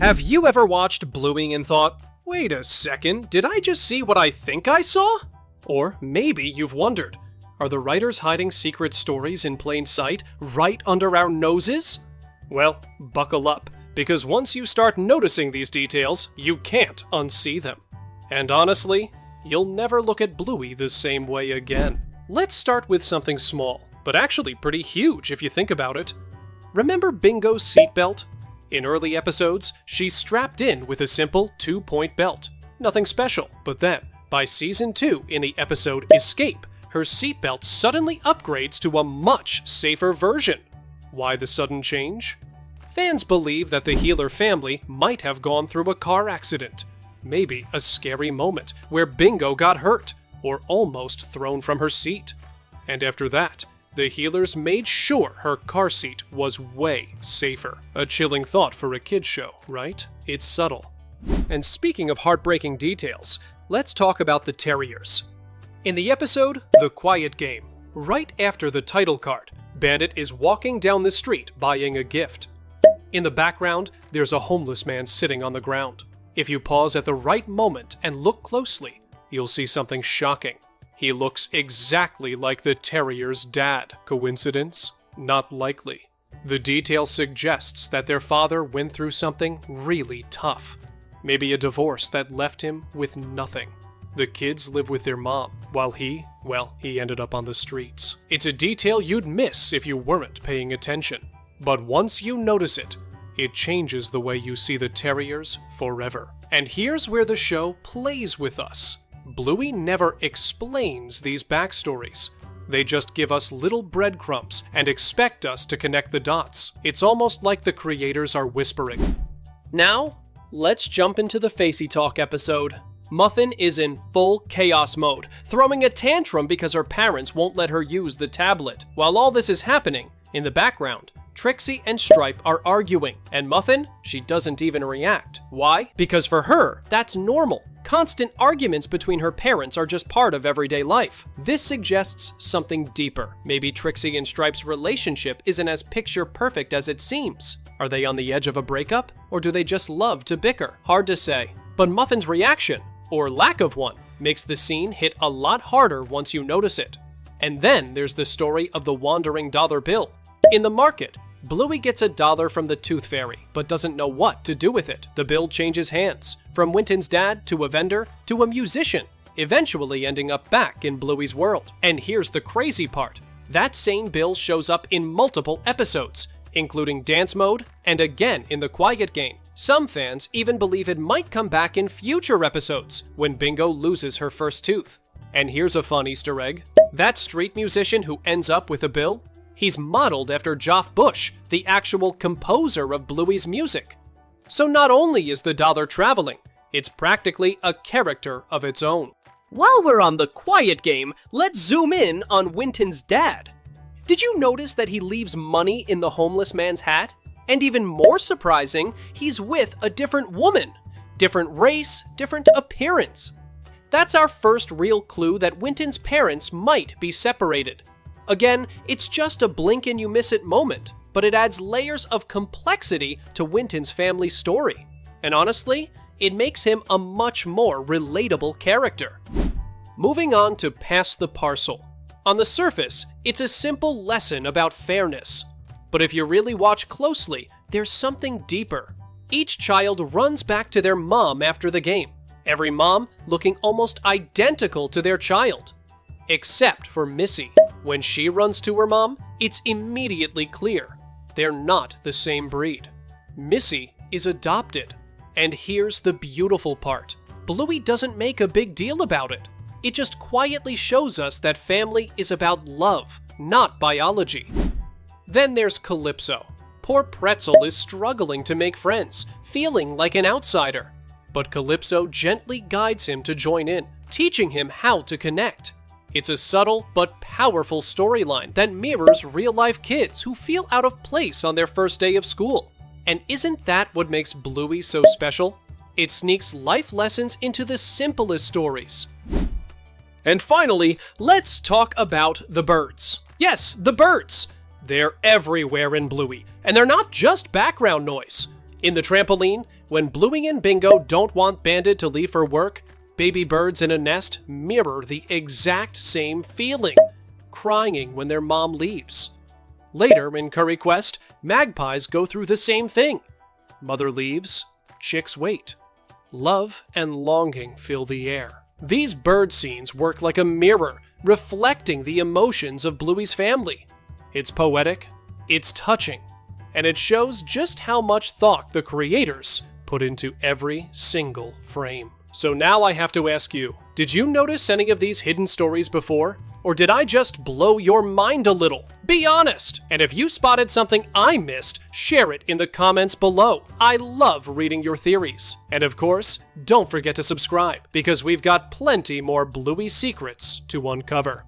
Have you ever watched Bluey and thought, wait a second, did I just see what I think I saw? Or maybe you've wondered, are the writers hiding secret stories in plain sight right under our noses? Well, buckle up, because once you start noticing these details, you can't unsee them. And honestly, you'll never look at Bluey the same way again. Let's start with something small, but actually pretty huge if you think about it. Remember Bingo's seatbelt? In early episodes, she's strapped in with a simple 2-point belt. Nothing special, but then, by season 2 in the episode Escape, her seatbelt suddenly upgrades to a much safer version. Why the sudden change? Fans believe that the Healer family might have gone through a car accident. Maybe a scary moment where Bingo got hurt, or almost thrown from her seat. And after that, the Healers made sure her car seat was way safer. A chilling thought for a kid's show, right? It's subtle. And speaking of heartbreaking details, let's talk about the Terriers. In the episode, The Quiet Game, right after the title card, Bandit is walking down the street buying a gift. In the background, there's a homeless man sitting on the ground. If you pause at the right moment and look closely, you'll see something shocking. He looks exactly like the Terrier's dad. Coincidence? Not likely. The detail suggests that their father went through something really tough. Maybe a divorce that left him with nothing. The kids live with their mom, while he ended up on the streets. It's a detail you'd miss if you weren't paying attention. But once you notice it, it changes the way you see the Terriers forever. And here's where the show plays with us. Bluey never explains these backstories. They just give us little breadcrumbs and expect us to connect the dots. It's almost like the creators are whispering. Now, let's jump into the Facey Talk episode. Muffin is in full chaos mode, throwing a tantrum because her parents won't let her use the tablet. While all this is happening, in the background, Trixie and Stripe are arguing, and Muffin, she doesn't even react. Why? Because for her, that's normal. Constant arguments between her parents are just part of everyday life. This suggests something deeper. Maybe Trixie and Stripe's relationship isn't as picture perfect as it seems. Are they on the edge of a breakup? Or do they just love to bicker? Hard to say. But Muffin's reaction, or lack of one, makes the scene hit a lot harder once you notice it. And then there's the story of the wandering dollar bill. In the market, Bluey gets $1 from the Tooth Fairy, but doesn't know what to do with it. The bill changes hands, from Winton's dad to a vendor to a musician, eventually ending up back in Bluey's world. And here's the crazy part. That same bill shows up in multiple episodes, including Dance Mode and again in The Quiet Game. Some fans even believe it might come back in future episodes, when Bingo loses her first tooth. And here's a fun Easter egg. That street musician who ends up with a bill, he's modeled after Joff Bush, the actual composer of Bluey's music. So not only is the dollar traveling, it's practically a character of its own. While we're on The Quiet Game, let's zoom in on Winton's dad. Did you notice that he leaves money in the homeless man's hat? And even more surprising, he's with a different woman. Different race, different appearance. That's our first real clue that Winton's parents might be separated. Again, it's just a blink and you miss it moment, but it adds layers of complexity to Winton's family story. And honestly, it makes him a much more relatable character. Moving on to Pass the Parcel. On the surface, it's a simple lesson about fairness. But if you really watch closely, there's something deeper. Each child runs back to their mom after the game. Every mom looking almost identical to their child. Except for Missy. When she runs to her mom, it's immediately clear. They're not the same breed. Missy is adopted. And here's the beautiful part. Bluey doesn't make a big deal about it. It just quietly shows us that family is about love, not biology. Then there's Calypso. Poor Pretzel is struggling to make friends, feeling like an outsider. But Calypso gently guides him to join in, teaching him how to connect. It's a subtle but powerful storyline that mirrors real-life kids who feel out of place on their first day of school. And isn't that what makes Bluey so special? It sneaks life lessons into the simplest stories. And finally, let's talk about the birds. Yes, the birds! They're everywhere in Bluey, and they're not just background noise. In the trampoline, When Bluey and Bingo don't want Bandit to leave for work, baby birds in a nest mirror the exact same feeling, crying when their mom leaves. Later in Curry Quest, magpies go through the same thing. Mother leaves, chicks wait. Love and longing fill the air. These bird scenes work like a mirror, reflecting the emotions of Bluey's family. It's poetic, it's touching, and it shows just how much thought the creators put into every single frame. So now I have to ask you, did you notice any of these hidden stories before? Or did I just blow your mind a little? Be honest! And if you spotted something I missed, share it in the comments below. I love reading your theories. And of course, don't forget to subscribe, because we've got plenty more Bluey secrets to uncover.